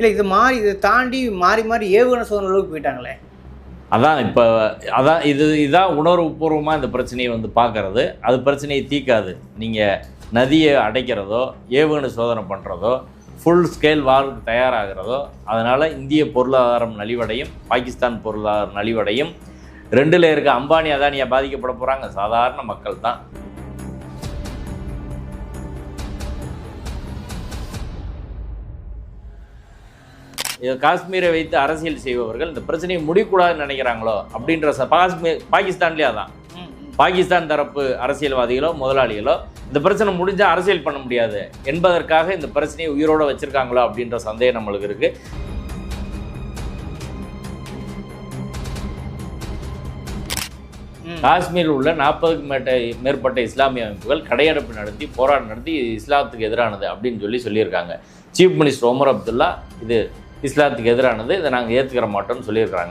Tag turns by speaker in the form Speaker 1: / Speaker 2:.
Speaker 1: இல்லை இதை தாண்டி மாறி மாறி ஏவுகணை சோதனை அளவுக்கு போயிட்டாங்களே.
Speaker 2: அதான் இதுதான் உணர்வுபூர்வமாக இந்த பிரச்சனையை வந்து பார்க்குறது. அது பிரச்சனையை தீர்க்காது. நீங்கள் நதியை அடைக்கிறதோ ஏவுகணை சோதனை பண்ணுறதோ ஃபுல் ஸ்கேல் வாருக்கு தயாராகிறதோ அதனால் இந்திய பொருளாதாரம் நலிவடையும், பாகிஸ்தான் பொருளாதாரம் நலிவடையும். ரெண்டில் இருக்க அம்பானி அதானியை பாதிக்கப்பட போகிறாங்க, சாதாரண மக்கள் தான். காஷ்மீரை வைத்து அரசியல் செய்பவர்கள் இந்த பிரச்சனையை முடியக்கூடாதுன்னு நினைக்கிறாங்களோ அப்படின்ற பாகிஸ்தான்லேயே அதான். பாகிஸ்தான் தரப்பு அரசியல்வாதிகளோ முதலாளிகளோ இந்த பிரச்சனை முடிஞ்சால் அரசியல் பண்ண முடியாது என்பதற்காக இந்த பிரச்சனையை உயிரோடு வச்சுருக்காங்களோ அப்படின்ற சந்தேகம் நம்மளுக்கு இருக்குது. காஷ்மீரில் உள்ள 40க்கும் மேற்பட்ட இஸ்லாமிய அமைப்புகள் கடையெடுப்பு நடத்தி போராட்டம் நடத்தி இஸ்லாத்துக்கு எதிரானது அப்படின்னு சொல்லியிருக்காங்க. சீஃப் மினிஸ்டர் ஒமர் அப்துல்லா இது இஸ்லாத்துக்கு எதிரானது, இதை நாங்கள் ஏற்றுக்கிற மாட்டோம்னு சொல்லியிருக்கிறாங்க.